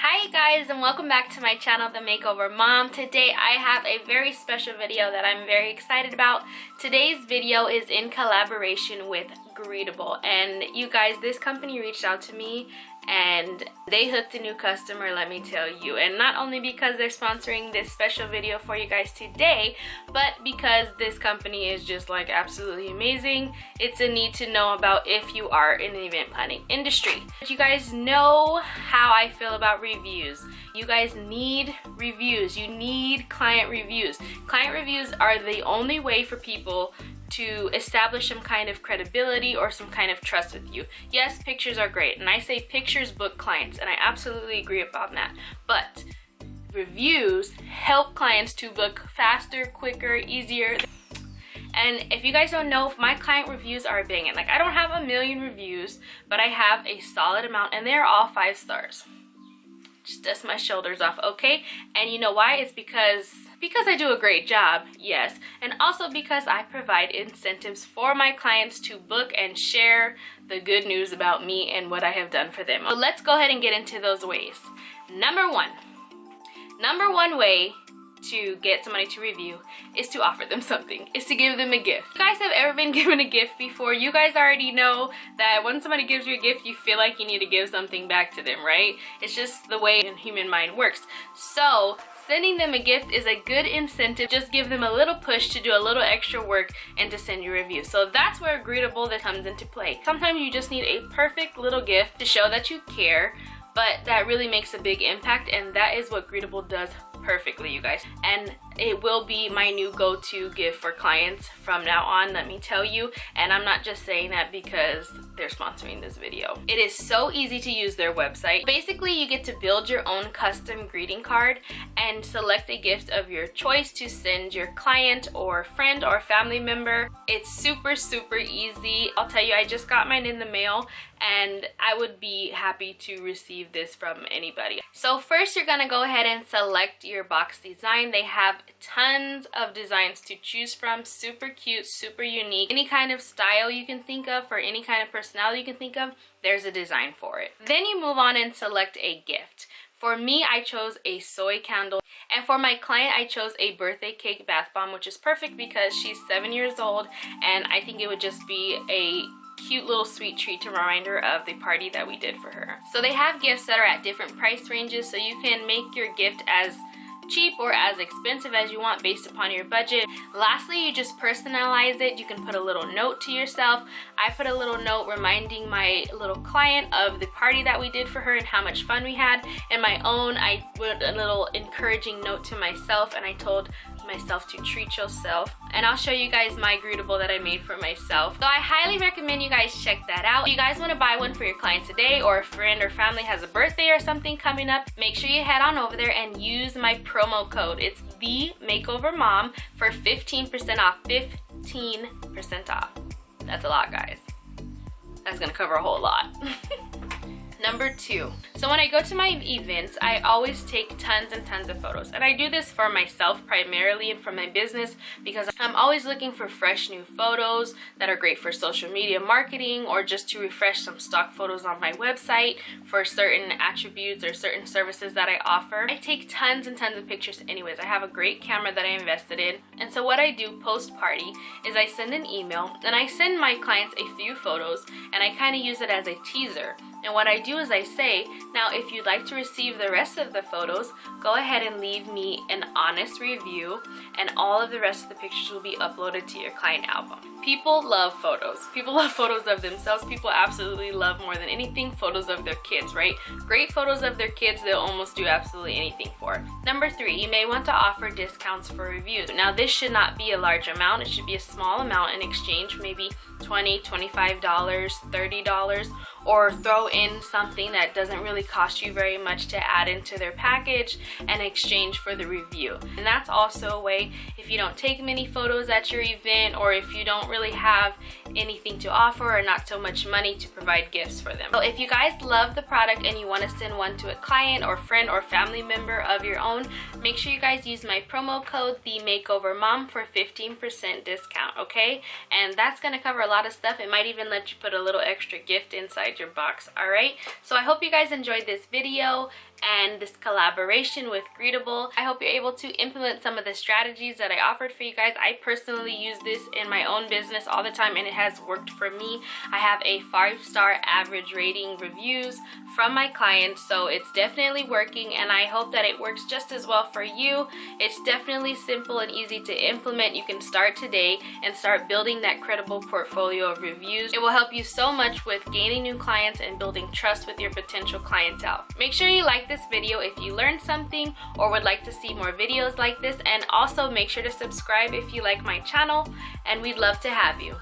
Hi guys, and welcome back to my channel, The Makeover Mom. Today I have a very special video that I'm very excited about. Today's video is in collaboration with Greetable, and you guys, this company reached out to me and they hooked a new customer, let me tell you. And not only because they're sponsoring this special video for you guys today, but because this company is just like absolutely amazing. It's a need to know about if you are in the event planning industry. But you guys know how I feel about reviews. You guys need reviews. You need client reviews. Client reviews are the only way for people to establish some kind of credibility or some kind of trust with you. Yes, pictures are great, and I say pictures book clients, and I absolutely agree about that. But reviews help clients to book faster, quicker, easier. And if you guys don't know, my client reviews are banging. Like, I don't have a million reviews, but I have a solid amount, and they're all 5 stars. Just dust my shoulders off, okay? And you know why? It's because I do a great job, yes, and also because I provide incentives for my clients to book and share the good news about me and what I have done for them. So let's go ahead and get into those ways. Number one way to get somebody to review is to offer them something, is to give them a gift. If you guys have ever been given a gift before, you guys already know that when somebody gives you a gift, you feel like you need to give something back to them, right? It's just the way the human mind works. So sending them a gift is a good incentive. Just give them a little push to do a little extra work and to send you a review. So that's where Greetable that comes into play. Sometimes you just need a perfect little gift to show that you care, but that really makes a big impact, and that is what Greetable does perfectly, you guys. And it will be my new go-to gift for clients from now on, let me tell you. And I'm not just saying that because they're sponsoring this video. It is so easy to use their website. Basically, you get to build your own custom greeting card and select a gift of your choice to send your client or friend or family member. It's super easy. I'll tell you, I just got mine in the mail, and I would be happy to receive this from anybody. So first, you're gonna go ahead and select your box design. They have tons of designs to choose from, super cute, super unique. Any kind of style you can think of, or any kind of personality you can think of, there's a design for it. Then you move on and select a gift. For me, I chose a soy candle, and for my client, I chose a birthday cake bath bomb, which is perfect because she's 7 years old, and I think it would just be a cute little sweet treat to remind her of the party that we did for her. So they have gifts that are at different price ranges, so you can make your gift as cheap or as expensive as you want based upon your budget. Lastly, you just personalize it. You can put a little note to yourself. I put a little note reminding my little client of the party that we did for her and how much fun we had. And my own, I put a little encouraging note to myself, and I told myself to treat yourself. And I'll show you guys my Greetable that I made for myself. So I highly recommend you guys check that out. If you guys want to buy one for your client today, or a friend or family has a birthday or something coming up, make sure you head on over there and use my promo code. It's The Makeover Mom for 15% off. 15% off. That's a lot, guys. That's gonna cover a whole lot. Number 2. So when I go to my events, I always take tons and tons of photos. And I do this for myself primarily and for my business because I'm always looking for fresh new photos that are great for social media marketing, or just to refresh some stock photos on my website for certain attributes or certain services that I offer. I take tons and tons of pictures anyways. I have a great camera that I invested in. And so what I do post-party is I send an email, and I send my clients a few photos, and I kind of use it as a teaser. And what I do is I say, now if you'd like to receive the rest of the photos, go ahead and leave me an honest review, and all of the rest of the pictures will be uploaded to your client album. People love photos. People love photos of themselves. People absolutely love, more than anything, photos of their kids, right? Great photos of their kids, they'll almost do absolutely anything for. Number 3, you may want to offer discounts for reviews. Now this should not be a large amount. It should be a small amount in exchange, maybe $20, $25, $30, or throw in something that doesn't really cost you very much to add into their package in exchange for the review. And that's also a way, if you don't take many photos at your event, or if you don't really have anything to offer or not so much money to provide gifts for them. So if you guys love the product and you want to send one to a client or friend or family member of your own, make sure you guys use my promo code The Makeover Mom for 15% discount, okay? And that's going to cover a lot of stuff. It might even let you put a little extra gift inside your box. All right, so I hope you guys enjoyed this video, and this collaboration with Greetable. I hope you're able to implement some of the strategies that I offered for you guys. I personally use this in my own business all the time and it has worked for me. I have a 5-star average rating reviews from my clients, so it's definitely working, and I hope that it works just as well for you. It's definitely simple and easy to implement. You can start today and start building that credible portfolio of reviews. It will help you so much with gaining new clients and building trust with your potential clientele. Make sure you like this video if you learned something or would like to see more videos like this, and also make sure to subscribe if you like my channel, and we'd love to have you.